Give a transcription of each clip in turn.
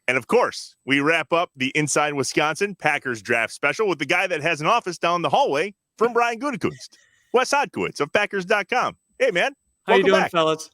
And of course, we wrap up the Inside Wisconsin Packers draft special with the guy that has an office down the hallway from Brian Gutekunst, Wes Hodkiewicz of Packers.com. Hey, man. How you doing, back. fellas?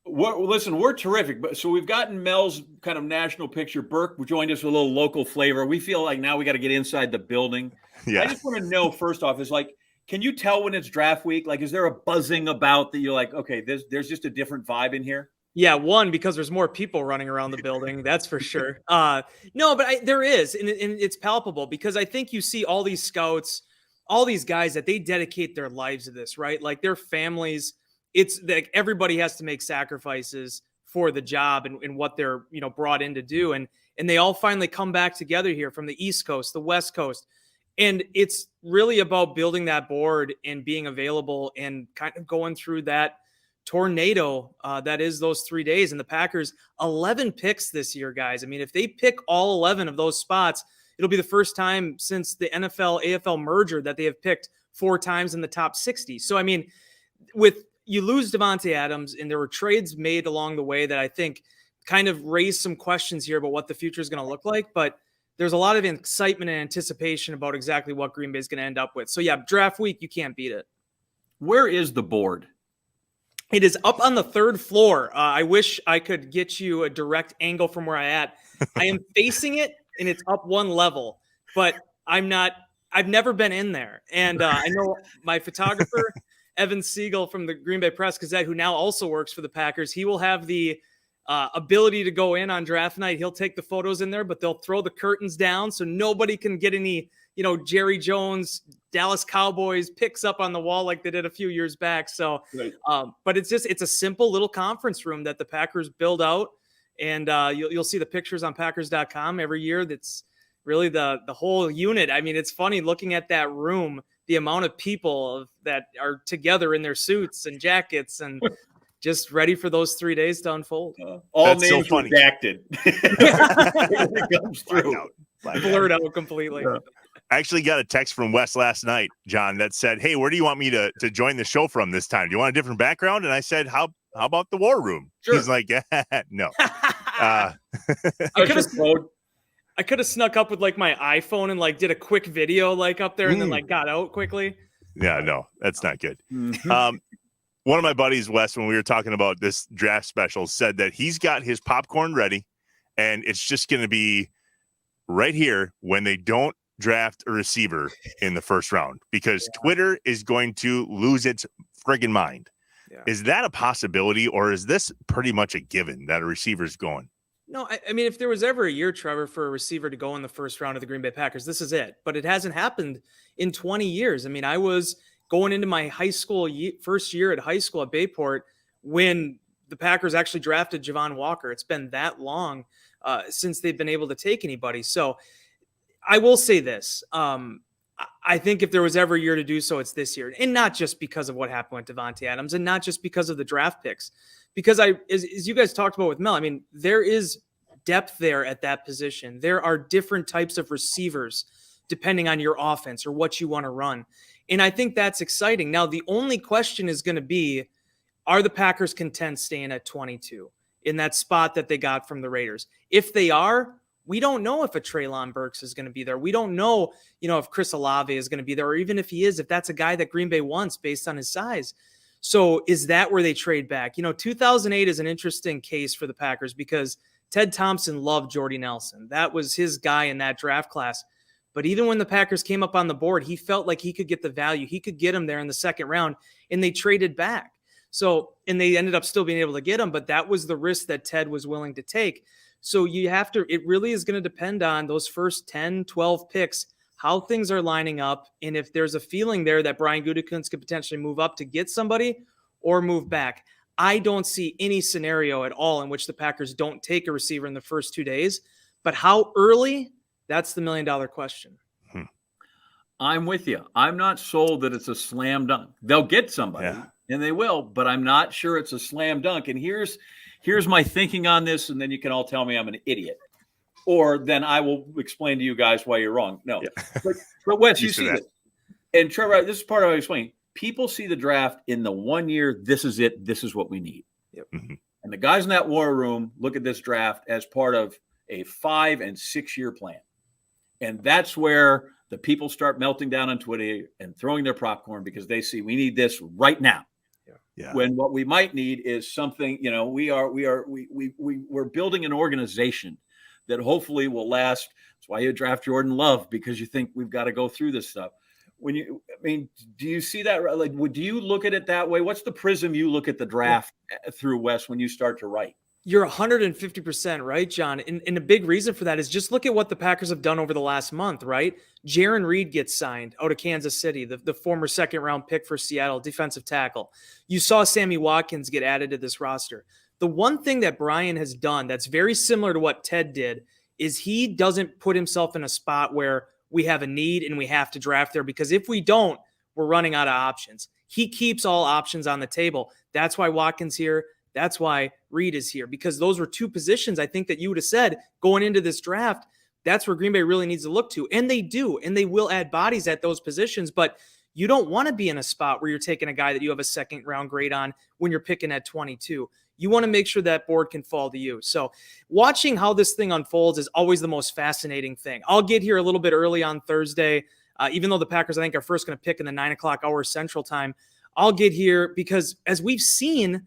Listen, we're terrific. But so we've gotten Mel's kind of national picture. Burke joined us with a little local flavor. We feel like now we got to get inside the building. Yeah. I just want to know, first off, is like, can you tell when it's draft week? Like, is there a buzzing about that you're like, okay, there's just a different vibe in here? Yeah, one, because there's more people running around the building. That's for sure. No, but there is, and it's palpable because I think you see all these scouts, all these guys that they dedicate their lives to this, right? Like their families. It's like everybody has to make sacrifices for the job and what they're, brought in to do. And they all finally come back together here from the East Coast, the West Coast. And it's really about building that board and being available and kind of going through that tornado that is those 3 days. And the Packers, 11 picks this year, guys. I mean, if they pick all 11 of those spots, it'll be the first time since the NFL-AFL merger that they have picked 4 times in the top 60. So, I mean, you lose Davante Adams, and there were trades made along the way that I think kind of raised some questions here about what the future is going to look like. But there's a lot of excitement and anticipation about exactly what Green Bay is going to end up with. So, yeah, draft week, you can't beat it. Where is the board? It is up on the 3rd floor. I wish I could get you a direct angle from where I at. I am facing it, and it's up one level, but I've never been in there. And I know my photographer, Evan Siegel from the Green Bay Press-Gazette, who now also works for the Packers, he will have the ability to go in on draft night. He'll take the photos in there, but they'll throw the curtains down so nobody can get any, Jerry Jones, Dallas Cowboys picks up on the wall like they did a few years back. So, right. But it's a simple little conference room that the Packers build out. And you'll see the pictures on Packers.com every year. That's really the whole unit. I mean, it's funny looking at that room, the amount of people that are together in their suits and jackets and just ready for those 3 days to unfold. All That's names so redacted. It comes through. Blurred out completely. Yeah. I actually got a text from Wes last night, John, that said, "Hey, where do you want me to join the show from this time? Do you want a different background?" And I said, how about the war room? Sure. He's like, no. I could have snuck up with like my iPhone and like did a quick video like up there and then like got out quickly. Yeah, no, that's not good. One of my buddies, Wes, when we were talking about this draft special, said that he's got his popcorn ready and it's just going to be right here when they don't draft a receiver in the first round because Twitter is going to lose its friggin' mind. Yeah. Is that a possibility, or is this pretty much a given that a receiver's going? No, I mean, if there was ever a year, Trevor, for a receiver to go in the first round of the Green Bay Packers, this is it. But it hasn't happened in 20 years. I mean, I was going into my high school first year at high school at Bayport when the Packers actually drafted Javon Walker. It's been that long since they've been able to take anybody. So I will say this. I think if there was ever a year to do so, it's this year. And not just because of what happened with Davante Adams and not just because of the draft picks. Because as you guys talked about with Mel, I mean, there is depth there at that position. There are different types of receivers depending on your offense or what you want to run. And I think that's exciting. Now, the only question is going to be, are the Packers content staying at 22 in that spot that they got from the Raiders? If they are, we don't know if a Treylon Burks is going to be there. We don't know, if Chris Olave is going to be there, or even if he is, if that's a guy that Green Bay wants based on his size. So is that where they trade back? 2008 is an interesting case for the Packers because Ted Thompson loved Jordy Nelson. That was his guy in that draft class. But even when the Packers came up on the board, he felt like he could get the value. He could get him there in the second round, and they traded back. So, and they ended up still being able to get him, but that was the risk that Ted was willing to take. So it really is going to depend on those first 10, 12 picks, how things are lining up. And if there's a feeling there that Brian Gutekunst could potentially move up to get somebody or move back. I don't see any scenario at all in which the Packers don't take a receiver in the first 2 days, but how early, that's the $1 million question. I'm with you. I'm not sold that it's a slam dunk. They'll get somebody and they will, but I'm not sure it's a slam dunk. And here's my thinking on this, and then you can all tell me I'm an idiot. Or then I will explain to you guys why you're wrong. No. Yeah. But Wes, you see it. And Trevor, this is part of what I explained. People see the draft in the 1 year, this is it, this is what we need. Yep. Mm-hmm. And the guys in that war room look at this draft as part of a 5 and 6 year plan. And that's where the people start melting down on Twitter and throwing their popcorn because they see we need this right now. Yeah. When what we might need is something, we're building an organization that hopefully will last. That's why you draft Jordan Love, because you think we've got to go through this stuff. Do you see that? Like, do you look at it that way? What's the prism you look at the draft through, Wes, when you start to write? You're 150% right, John. And a big reason for that is just look at what the Packers have done over the last month, right? Jaron Reed gets signed out of Kansas City, the former second-round pick for Seattle, defensive tackle. You saw Sammy Watkins get added to this roster. The one thing that Brian has done that's very similar to what Ted did is he doesn't put himself in a spot where we have a need and we have to draft there, because if we don't, we're running out of options. He keeps all options on the table. That's why Watkins here. That's why Reed is here, because those were two positions I think that you would have said going into this draft, that's where Green Bay really needs to look to. And they do, and they will add bodies at those positions, but you don't want to be in a spot where you're taking a guy that you have a second round grade on when you're picking at 22. You want to make sure that board can fall to you. So watching how this thing unfolds is always the most fascinating thing. I'll get here a little bit early on Thursday, even though the Packers, I think, are first going to pick in the 9 o'clock hour Central Time. I'll get here because, as we've seen,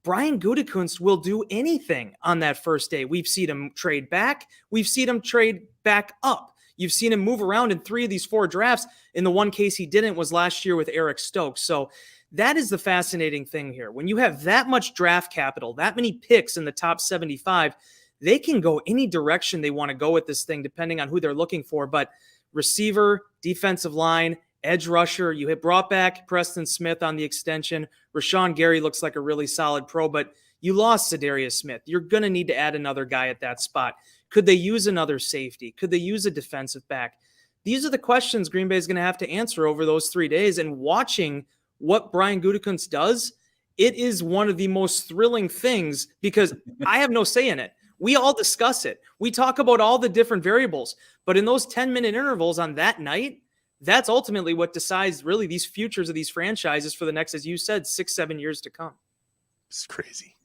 Brian Gutekunst will do anything on that first day. We've seen him trade back. We've seen him trade back up. You've seen him move around in 3 of these 4 drafts. In the one case he didn't was last year with Eric Stokes. So that is the fascinating thing here. When you have that much draft capital, that many picks in the top 75, they can go any direction they want to go with this thing, depending on who they're looking for. But receiver, defensive line, edge rusher, you had brought back Preston Smith on the extension. Rashawn Gary looks like a really solid pro, but you lost Za'Darius Smith. You're going to need to add another guy at that spot. Could they use another safety? Could they use a defensive back? These are the questions Green Bay is going to have to answer over those 3 days. And watching what Brian Gutekunst does, it is one of the most thrilling things because I have no say in it. We all discuss it. We talk about all the different variables, but in those 10-minute intervals on that night, that's ultimately what decides really these futures of these franchises for the next, as you said, 6-7 years to come. It's crazy.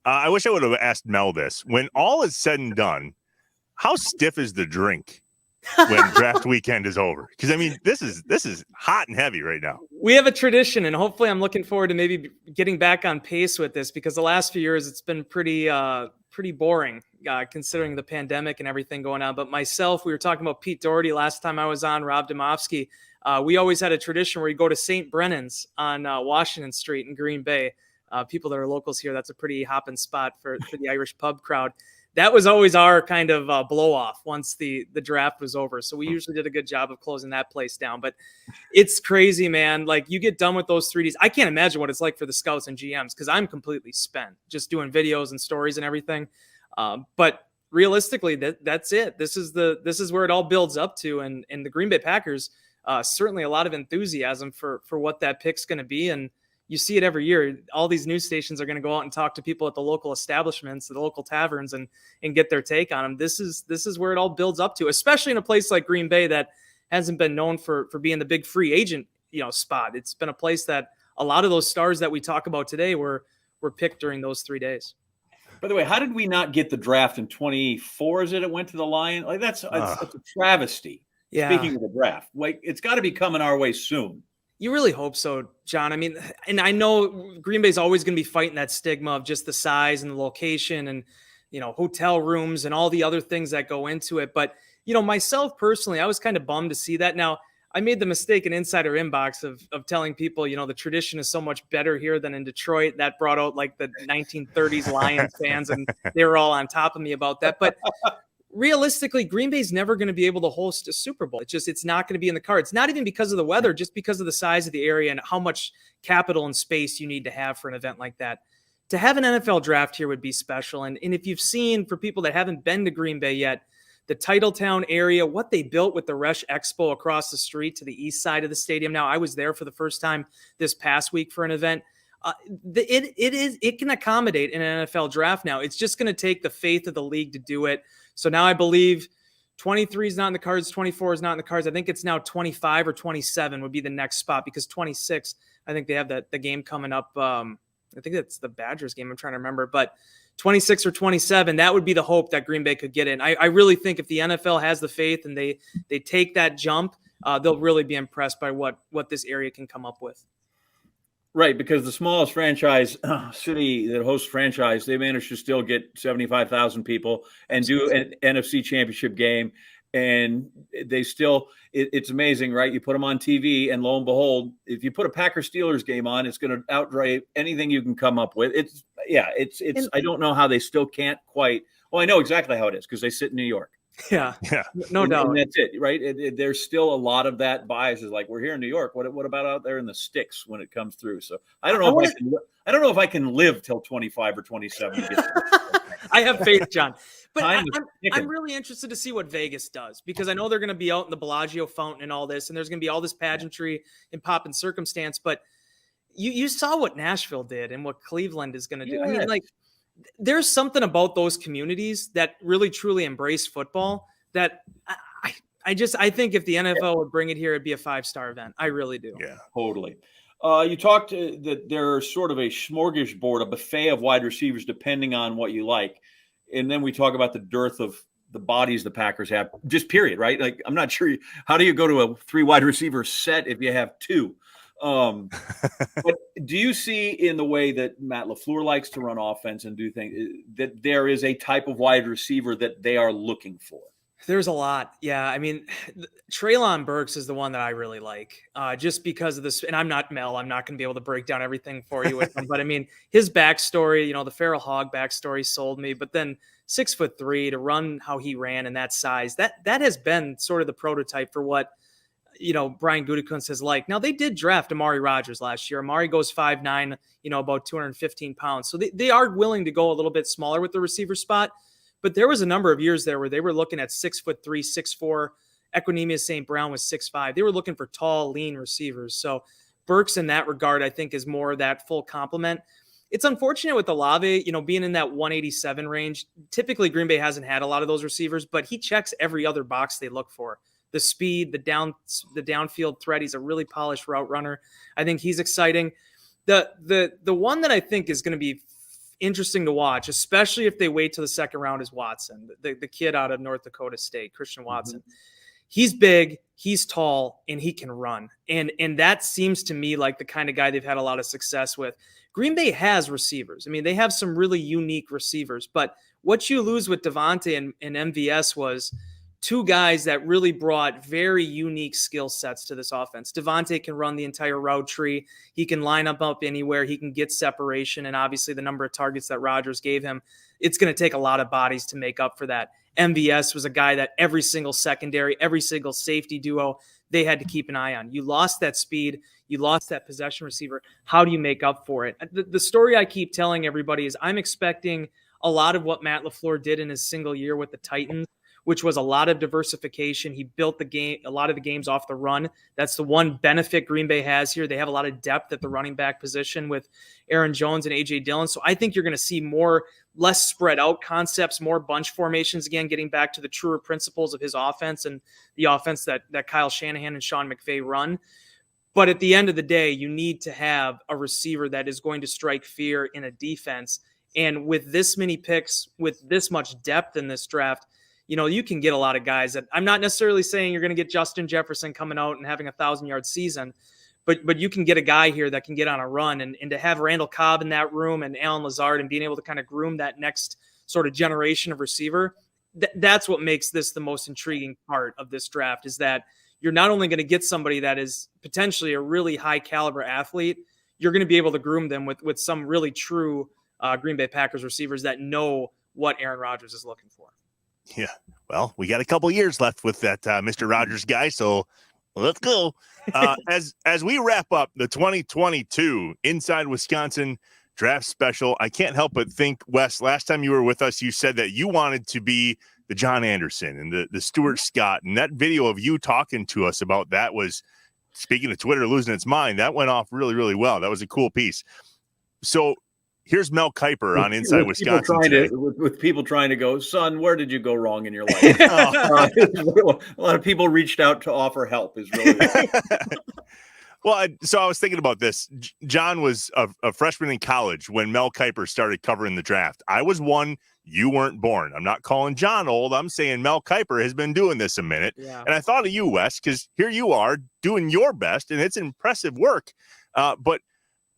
I wish I would have asked Mel this. When all is said and done, how stiff is the drink when draft weekend is over? Because, I mean, this is hot and heavy right now. We have a tradition, and hopefully I'm looking forward to maybe getting back on pace with this, because the last few years it's been pretty boring considering the pandemic and everything going on. But myself, we were talking about Pete Doherty last time I was on, Rob Domofsky. We always had a tradition where you go to St. Brennan's on Washington Street in Green Bay. People that are locals here, that's a pretty hopping spot for the Irish pub crowd. That was always our kind of blow off once the draft was over. So we usually did a good job of closing that place down. But it's crazy, man. Like, you get done with those 3 days. I can't imagine what it's like for the scouts and GMs, because I'm completely spent just doing videos and stories and everything. But realistically, that's it. This is where it all builds up to. And the Green Bay Packers, certainly a lot of enthusiasm for what that pick's going to be. And you see it every year. All these news stations are going to go out and talk to people at the local establishments, the local taverns, and get their take on them. This is where it all builds up to, especially in a place like Green Bay that hasn't been known for being the big free agent, spot. It's been a place that a lot of those stars that we talk about today were picked during those 3 days. By the way, how did we not get the draft in 24? Is it went to the Lions? Like, that's a travesty. Yeah. Speaking of the draft, like, it's got to be coming our way soon. You really hope so, John. I mean, and I know Green Bay's always going to be fighting that stigma of just the size and the location and, hotel rooms and all the other things that go into it. But, myself personally, I was kind of bummed to see that. Now, I made the mistake in Insider Inbox of telling people, the tradition is so much better here than in Detroit. That brought out like the 1930s Lions fans, and they were all on top of me about that. But realistically, Green Bay's never going to be able to host a Super Bowl. It's not going to be in the cards. Not even because of the weather, just because of the size of the area and how much capital and space you need to have for an event like that. To have an NFL draft here would be special. And if you've seen, for people that haven't been to Green Bay yet, the Titletown area, what they built with the Resch Expo across the street to the east side of the stadium. Now, I was there for the first time this past week for an event. It can accommodate an NFL draft now. It's just going to take the faith of the league to do it. So now I believe 23 is not in the cards, 24 is not in the cards. I think it's now 25 or 27 would be the next spot, because 26, I think they have the game coming up. I think that's the Badgers game. I'm trying to remember, but 26 or 27, that would be the hope that Green Bay could get in. I really think if the NFL has the faith and they take that jump, they'll really be impressed by what this area can come up with. Right, because the smallest franchise city that hosts franchise, they managed to still get 75,000 people and do an NFC championship game. And they still, it's amazing, right? You put them on TV, and lo and behold, if you put a Packers Steelers game on, it's going to outdrive anything you can come up with. It's I don't know how they still can't quite. Well, I know exactly how it is because they sit in New York. Yeah, no doubt. And that's it, right? There's still a lot of that bias. Is like, we're here in New York. What about out there in the sticks when it comes through? So I don't know I don't know if I can live till 25 or 27. To get I have faith, John. But I'm really interested to see what Vegas does, because I know they're going to be out in the Bellagio fountain and all this, and there's going to be all this pageantry and pomp and circumstance. But you saw what Nashville did and what Cleveland is going to do. I mean, like, there's something about those communities that really truly embrace football that I think if the NFL would bring it here, it'd be a 5-star event. I really do. Yeah, totally. You talked that there's sort of a smorgasbord, a buffet of wide receivers, depending on what you like. And then we talk about the dearth of the bodies the Packers have, just period, right? Like, I'm not sure how do you go to a 3 wide receiver set if you have 2? But do you see in the way that Matt LaFleur likes to run offense and do things that there is a type of wide receiver that they are looking for? There's a lot. Yeah. I mean, Treylon Burks is the one that I really like, just because of this. And I'm not Mel. I'm not going to be able to break down everything for you with him. But I mean, his backstory, the Feral Hog backstory sold me. But then 6'3" to run how he ran and that size, that has been sort of the prototype for what, Brian Gutekunst has liked. Now, they did draft Amari Rodgers last year. Amari goes 5'9", about 215 pounds. So they are willing to go a little bit smaller with the receiver spot. But there was a number of years there where they were looking at 6'3", 6'4". Equinemius St. Brown was 6'5". They were looking for tall, lean receivers. So Burks in that regard, I think, is more of that full complement. It's unfortunate with Olave, being in that 187 range. Typically, Green Bay hasn't had a lot of those receivers, but he checks every other box they look for. The speed, the downfield threat. He's a really polished route runner. I think he's exciting. The one that I think is going to be interesting to watch, especially if they wait till the second round, is Watson, the kid out of North Dakota State, Christian Watson. Mm-hmm. He's big, he's tall, and he can run. And that seems to me like the kind of guy they've had a lot of success with. Green Bay has receivers. I mean, they have some really unique receivers, but what you lose with Devontae and MVS was 2 guys that really brought very unique skill sets to this offense. Devontae can run the entire route tree. He can line up anywhere. He can get separation. And obviously the number of targets that Rodgers gave him, it's going to take a lot of bodies to make up for that. MVS was a guy that every single secondary, every single safety duo, they had to keep an eye on. You lost that speed. You lost that possession receiver. How do you make up for it? The story I keep telling everybody is I'm expecting a lot of what Matt LaFleur did in his single year with the Titans, which was a lot of diversification. He built a lot of the games off the run. That's the one benefit Green Bay has here. They have a lot of depth at the running back position with Aaron Jones and A.J. Dillon. So I think you're going to see less spread out concepts, more bunch formations, again, getting back to the truer principles of his offense and the offense that Kyle Shanahan and Sean McVay run. But at the end of the day, you need to have a receiver that is going to strike fear in a defense. And with this many picks, with this much depth in this draft, you can get a lot of guys that I'm not necessarily saying you're going to get Justin Jefferson coming out and having 1,000-yard season, but you can get a guy here that can get on a run, and to have Randall Cobb in that room and Alan Lazard and being able to kind of groom that next sort of generation of receiver. That's what makes this the most intriguing part of this draft, is that you're not only going to get somebody that is potentially a really high caliber athlete, you're going to be able to groom them with some really true Green Bay Packers receivers that know what Aaron Rodgers is looking for. Yeah. Well, we got a couple years left with that Mr. Rogers guy, so let's go. As we wrap up the 2022 Inside Wisconsin Draft Special, I can't help but think, Wes, last time you were with us, you said that you wanted to be the John Anderson and the Stuart Scott, and that video of you talking to us about that was, speaking of Twitter losing its mind, that went off really, really well. That was a cool piece. So here's Mel Kiper on Inside Wisconsin today. With people trying to go, son, where did you go wrong in your life? A lot of people reached out to offer help. Is really Well, so I was thinking about this. John was a freshman in college when Mel Kiper started covering the draft. I was one. You weren't born. I'm not calling John old. I'm saying Mel Kiper has been doing this a minute. Yeah. And I thought of you, Wes, because here you are doing your best, and it's impressive work. But,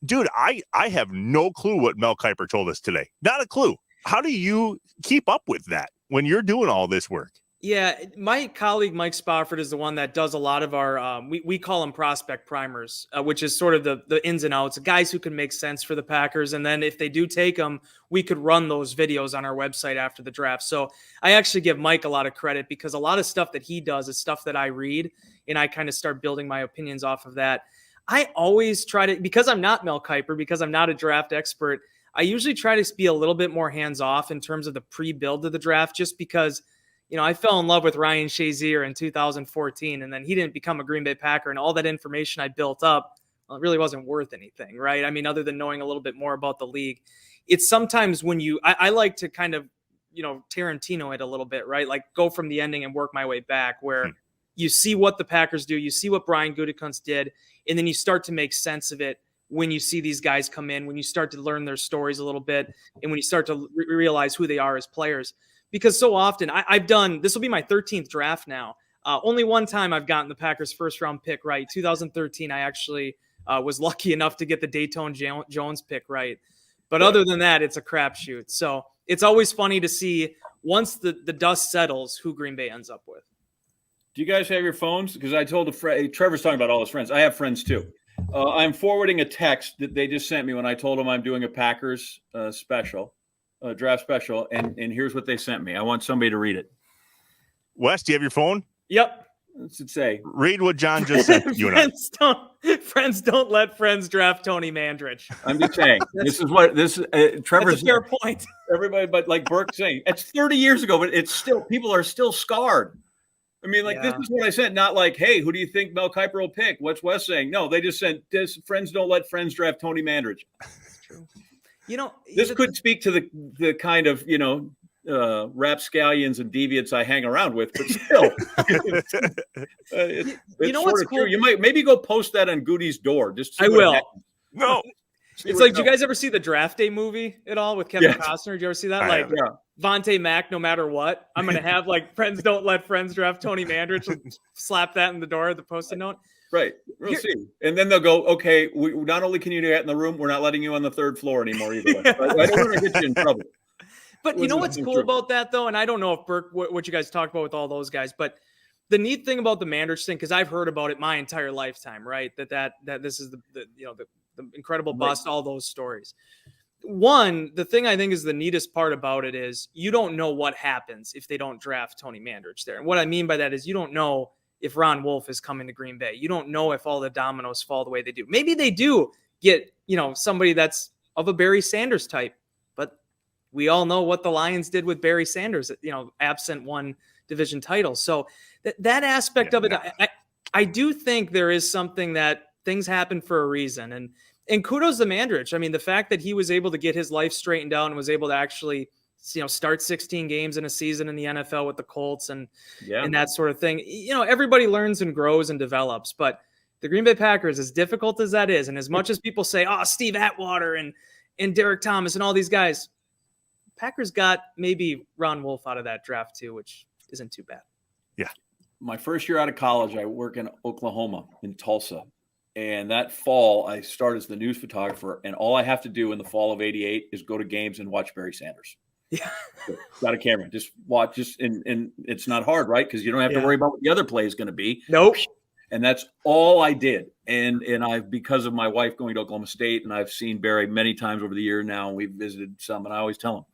dude, I have no clue what Mel Kiper told us today. Not a clue. How do you keep up with that when you're doing all this work? Yeah, my colleague Mike Spofford is the one that does a lot of our, we call them prospect primers, which is sort of the ins and outs, guys who can make sense for the Packers. And then if they do take them, we could run those videos on our website after the draft. So I actually give Mike a lot of credit because a lot of stuff that he does is stuff that I read, and I kind of start building my opinions off of that. I always try to, because I'm not Mel Kiper, because I'm not a draft expert, I usually try to be a little bit more hands-off in terms of the pre-build of the draft, just because I fell in love with Ryan Shazier in 2014, and then he didn't become a Green Bay Packer, and all that information I built up, well, it really wasn't worth anything, right? I mean, other than knowing a little bit more about the league. It's sometimes when I like to kind of, Tarantino it a little bit, right? Like go from the ending and work my way back, where you see what the Packers do, you see what Brian Gutekunst did, and then you start to make sense of it when you see these guys come in, when you start to learn their stories a little bit, and when you start to realize who they are as players. Because so often I've done, this will be my 13th draft now. Only one time I've gotten the Packers first round pick right. 2013, I actually was lucky enough to get the Dayton Jones pick right. But other than that, it's a crapshoot. So it's always funny to see once the dust settles who Green Bay ends up with. Do you guys have your phones? Because I told Trevor's talking about all his friends. I have friends too. I'm forwarding a text that they just sent me when I told them I'm doing a Packers special. Draft special, and here's what they sent me. I want somebody to read it. Wes, do you have your phone? Yep. What's it say? Read what John just sent you and I. Friends don't let friends draft Tony Mandrich. I'm just saying. This is what this Trevor's That's a fair point. Everybody, but like Burke's saying, it's 30 years ago, but it's still, people are still scarred. I mean, like, This is what I said, not like, hey, who do you think Mel Kiper will pick? What's Wes saying? No, they just said, friends don't let friends draft Tony Mandrich. That's true. This could speak to the kind of, rapscallions and deviants I hang around with, but still, it's what's cool? True. You might maybe go post that on Goody's door. Just I will. No, it's like, do you guys ever see the Draft Day movie at all with Kevin Costner? Did you ever see that? Vontae Mack, no matter what, I'm going to have friends don't let friends draft Tony Mandrich. Slap that in the door, the Post-it note. Right. We'll see. And then they'll go, okay, we not only can you do that in the room, we're not letting you on the third floor anymore either. I don't want to get you in trouble. But you know what's cool about that, though? And I don't know if Burke, what you guys talk about with all those guys, but the neat thing about the Mandrich thing, because I've heard about it my entire lifetime, right? That this is the incredible bust, all those stories. One, the thing I think is the neatest part about it is you don't know what happens if they don't draft Tony Mandrich there. And what I mean by that is you don't know if Ron Wolf is coming to Green Bay. You don't know if all the dominoes fall the way they do. Maybe they do get, somebody that's of a Barry Sanders type, but we all know what the Lions did with Barry Sanders, absent one division title. So that aspect of it, I do think there is something that things happen for a reason. And kudos to Mandrich. I mean, the fact that he was able to get his life straightened out and was able to actually start 16 games in a season in the NFL with the Colts and that sort of thing. Everybody learns and grows and develops, but the Green Bay Packers, as difficult as that is, and as much as people say, Steve Atwater and Derek Thomas and all these guys, Packers got maybe Ron Wolf out of that draft too, which isn't too bad. Yeah. My first year out of college, I work in Oklahoma, in Tulsa. And that fall, I started as the news photographer, and all I have to do in the fall of '88 is go to games and watch Barry Sanders. Yeah. Got a camera. Just watch. And it's not hard, right? Because you don't have to worry about what the other play is going to be. Nope. And that's all I did. And I've, because of my wife going to Oklahoma State, and I've seen Barry many times over the year now, and we've visited some, and I always tell him,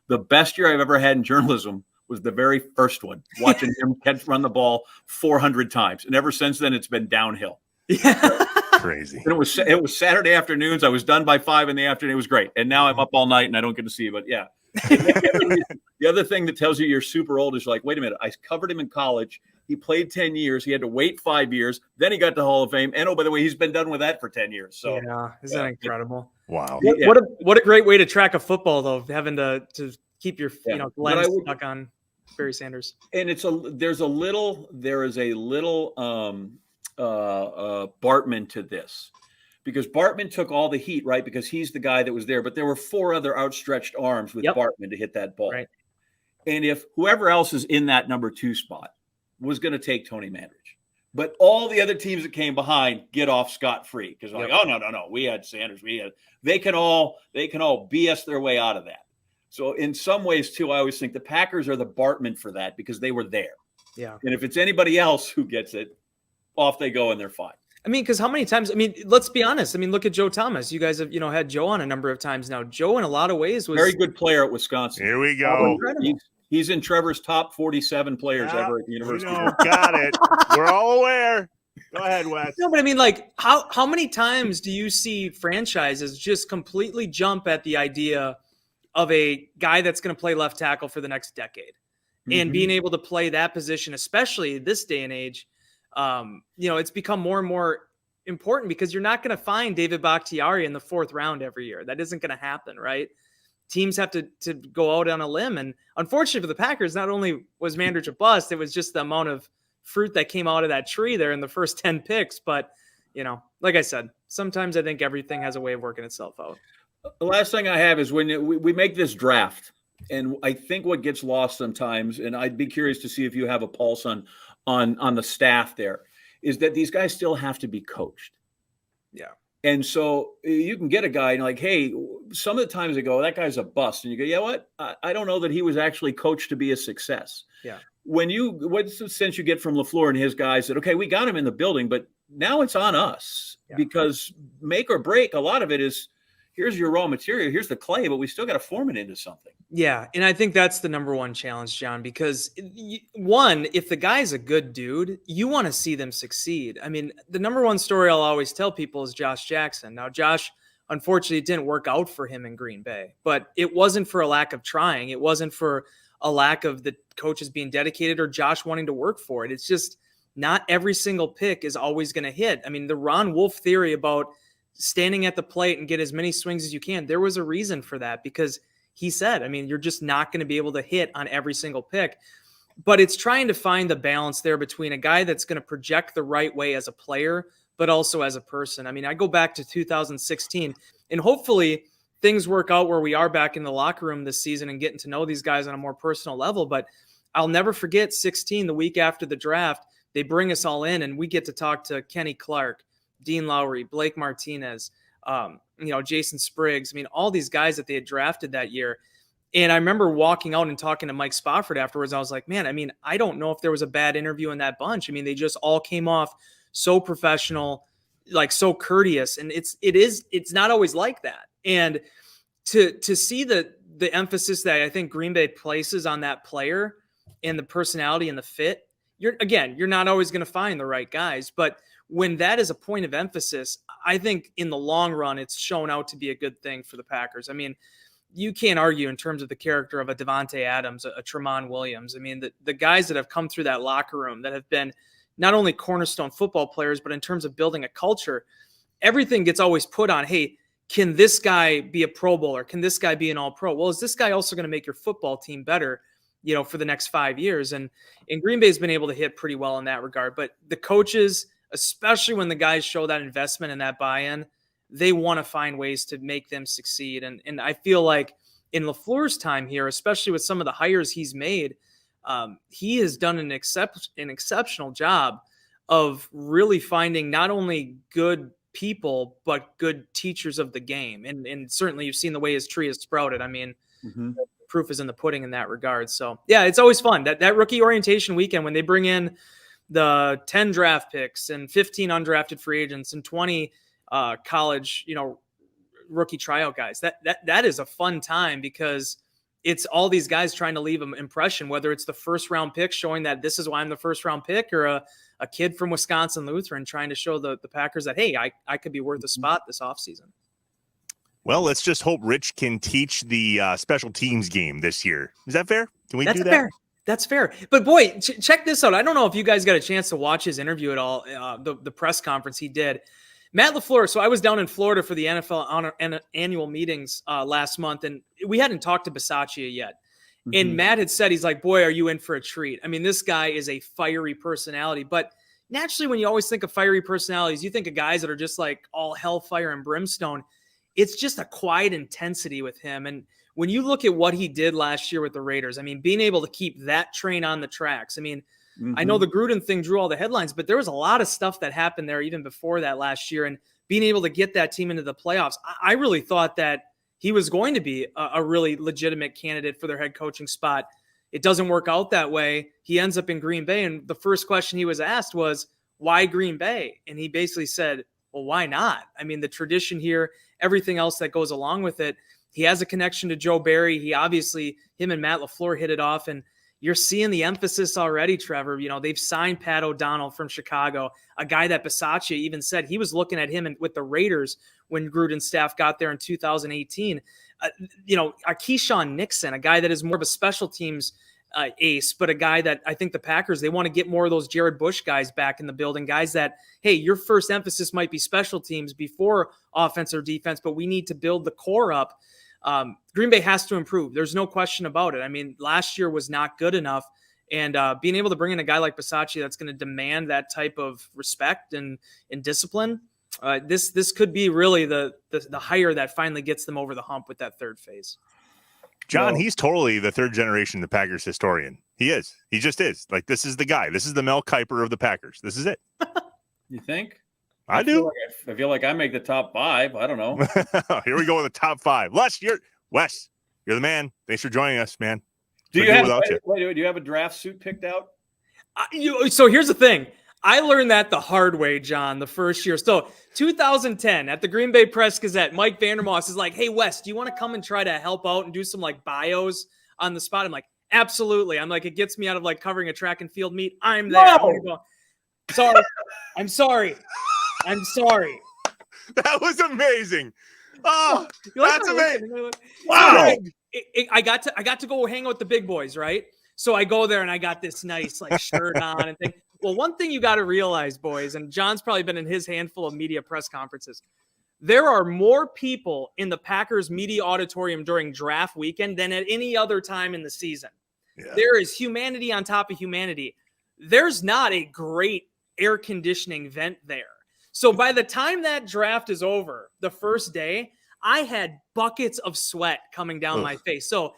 the best year I've ever had in journalism was the very first one, watching him run the ball 400 times. And ever since then, it's been downhill. Yeah. Crazy. And it was Saturday afternoons. I was done by 5 p.m. It was great. And now I'm up all night and I don't get to see it. But yeah. The other thing that tells you you're super old is like, wait a minute, I covered him in college. He played 10 years. He had to wait 5 years. Then he got to Hall of Fame. And by the way, he's been done with that for 10 years. So isn't that incredible? Wow. What a great way to track a football, though, having to keep your lens stuck on Barry Sanders. And there is a little Bartman to this, because Bartman took all the heat, right? Because he's the guy that was there, but there were 4 other outstretched arms with Bartman to hit that ball. Right. And if whoever else is in that number 2 spot was going to take Tony Mandridge, but all the other teams that came behind get off scot-free because like, oh no, we had Sanders, they can all BS their way out of that. So in some ways too, I always think the Packers are the Bartman for that because they were there. Yeah. And if it's anybody else who gets it, off they go and they're fine. I mean, because how many times? I mean, let's be honest. I mean, look at Joe Thomas. You guys have, had Joe on a number of times now. Joe, in a lot of ways, was very good player at Wisconsin. Here we go. He's in Trevor's top 47 players ever at the university. Got it. We're all aware. Go ahead, Wes. No, but I mean, like, how many times do you see franchises just completely jump at the idea of a guy that's going to play left tackle for the next decade, and being able to play that position, especially this day and age? It's become more and more important because you're not going to find David Bakhtiari in the 4th round every year. That isn't going to happen, right? Teams have to go out on a limb. And unfortunately for the Packers, not only was Mandridge a bust, it was just the amount of fruit that came out of that tree there in the first 10 picks. But, like I said, sometimes I think everything has a way of working itself out. The last thing I have is when we make this draft, and I think what gets lost sometimes, and I'd be curious to see if you have a pulse on the staff there, is that these guys still have to be coached. Yeah. And so you can get a guy and like, hey, some of the times they go, that guy's a bust. And you go, yeah, what? I don't know that he was actually coached to be a success. Yeah. What's the sense you get from LaFleur and his guys that, okay, we got him in the building, but now it's on us because make or break, a lot of it is, here's your raw material, here's the clay, but we still got to form it into something. Yeah, and I think that's the number one challenge, John, because one, if the guy's a good dude, you want to see them succeed. I mean, the number one story I'll always tell people is Josh Jackson. Now, Josh, unfortunately, it didn't work out for him in Green Bay, but it wasn't for a lack of trying. It wasn't for a lack of the coaches being dedicated or Josh wanting to work for it. It's just not every single pick is always going to hit. I mean, the Ron Wolf theory about standing at the plate and get as many swings as you can, there was a reason for that because he said, I mean, you're just not going to be able to hit on every single pick. But it's trying to find the balance there between a guy that's going to project the right way as a player, but also as a person. I mean, I go back to 2016, and hopefully things work out where we are back in the locker room this season and getting to know these guys on a more personal level. But I'll never forget 16, the week after the draft, they bring us all in and we get to talk to Kenny Clark, Dean Lowry, Blake Martinez, Jason Spriggs. I mean, all these guys that they had drafted that year. And I remember walking out and talking to Mike Spofford afterwards. I was like, man, I mean, I don't know if there was a bad interview in that bunch. I mean, they just all came off so professional, like so courteous. And it's not always like that. And to see the emphasis that I think Green Bay places on that player and the personality and the fit, you're not always going to find the right guys, but when that is a point of emphasis, I think in the long run, it's shown out to be a good thing for the Packers. I mean, you can't argue in terms of the character of a Devontae Adams, a Tramon Williams. I mean, the guys that have come through that locker room that have been not only cornerstone football players, but in terms of building a culture, everything gets always put on, hey, can this guy be a Pro Bowler? Can this guy be an All-Pro? Well, is this guy also going to make your football team better, for the next 5 years? And Green Bay has been able to hit pretty well in that regard. But the coaches, especially when the guys show that investment and that buy-in, they want to find ways to make them succeed. And I feel like in LaFleur's time here, especially with some of the hires he's made, he has done an exceptional job of really finding not only good people, but good teachers of the game. And certainly you've seen the way his tree has sprouted. I mean, the proof is in the pudding in that regard. So yeah, it's always fun that rookie orientation weekend when they bring in the 10 draft picks and 15 undrafted free agents and 20 college, rookie tryout guys. That is a fun time because it's all these guys trying to leave an impression, whether it's the first round pick showing that this is why I'm the first round pick, or a kid from Wisconsin Lutheran trying to show the Packers that, hey, I could be worth a spot this offseason. Well, let's just hope Rich can teach the special teams game this year. Is that fair? Can we do that? Fair. That's fair. But boy, check this out. I don't know if you guys got a chance to watch his interview at all, the press conference he did. Matt LaFleur. So I was down in Florida for the NFL annual meetings last month, and we hadn't talked to Bisaccia yet. And Matt had said, he's like, boy, are you in for a treat? I mean, this guy is a fiery personality, but naturally, when you always think of fiery personalities, you think of guys that are just like all hellfire and brimstone. It's just a quiet intensity with him. And when you look at what he did last year with the Raiders, I mean, being able to keep that train on the tracks. I mean, I know the Gruden thing drew all the headlines, but there was a lot of stuff that happened there even before that last year. And being able to get that team into the playoffs, I really thought that he was going to be a really legitimate candidate for their head coaching spot. It doesn't work out that way. He ends up in Green Bay. And the first question he was asked was, why Green Bay? And he basically said, well, why not? I mean, the tradition here, everything else that goes along with it. He has a connection to Joe Barry. He obviously, him and Matt LaFleur hit it off. And you're seeing the emphasis already, Trevor. You know, they've signed Pat O'Donnell from Chicago, a guy that Bisaccia even said he was looking at him with the Raiders when Gruden's staff got there in 2018. You know, Keyshawn Nixon, a guy that is more of a special teams ace, but a guy that I think the Packers, they want to get more of those Jared Bush guys back in the building, guys that, hey, your first emphasis might be special teams before offense or defense, but we need to build the core up. Green Bay has to improve. There's no question about it. I mean, last year was not good enough, and being able to bring in a guy like Bisaccia that's going to demand that type of respect and discipline, this could be really the hire that finally gets them over the hump with that third phase. John, he's totally the third generation the Packers historian. He is. He just is. Like, this is the guy. This is the Mel Kiper of the Packers. This is it. You think? I do. I feel like I make the top 5. I don't know. Here we go with the top 5. Wes, you're the man. Thanks for joining us, man. Do you have a draft suit picked out? So here's the thing. I learned that the hard way, John, the first year. So 2010 at the Green Bay Press Gazette, Mike Vandermoss is like, hey, Wes, do you want to come and try to help out and do some like bios on the spot? I'm like, absolutely. I'm like, it gets me out of like covering a track and field meet. I'm there. No! Sorry. I'm sorry. That was amazing. Oh, that's amazing. Wow. I got to go hang out with the big boys, right? So I go there and I got this nice like shirt on and thing. Well, one thing you got to realize, boys, and John's probably been in his handful of media press conferences. There are more people in the Packers media auditorium during draft weekend than at any other time in the season. Yeah. There is humanity on top of humanity. There's not a great air conditioning vent there. So by the time that draft is over, the first day, I had buckets of sweat coming down my face. So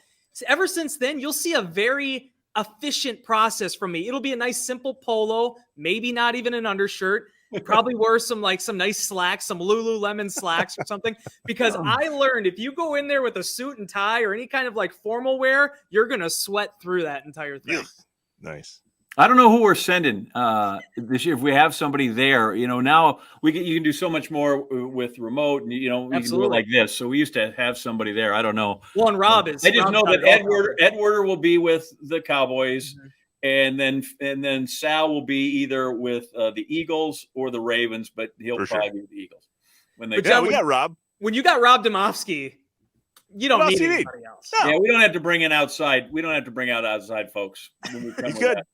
ever since then, you'll see a very efficient process from me. It'll be a nice simple polo, maybe not even an undershirt. Probably wear some nice slacks, some Lululemon slacks or something, because I learned if you go in there with a suit and tie or any kind of like formal wear, you're going to sweat through that entire thing. Nice. I don't know who we're sending this year. If we have somebody there, you know, now you can do so much more with remote, and you know, you can do it like this. So we used to have somebody there. I don't know. Well, and Rob is. I just know that Ed Werder will be with the Cowboys, and then Sal will be either with the Eagles or the Ravens, but he'll probably be with the Eagles when they. We got Rob. When you got Rob Domofsky, you don't need anybody else. No. Yeah, we don't have to bring in outside. We don't have to bring out outside folks. He's good. That.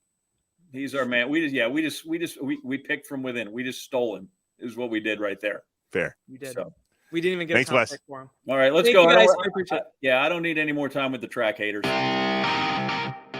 He's our man. We picked from within. We just stole him. Is what we did right there. Fair. We did. So, we didn't even get a contact for him. All right, let's go. I appreciate it. I don't need any more time with the track haters.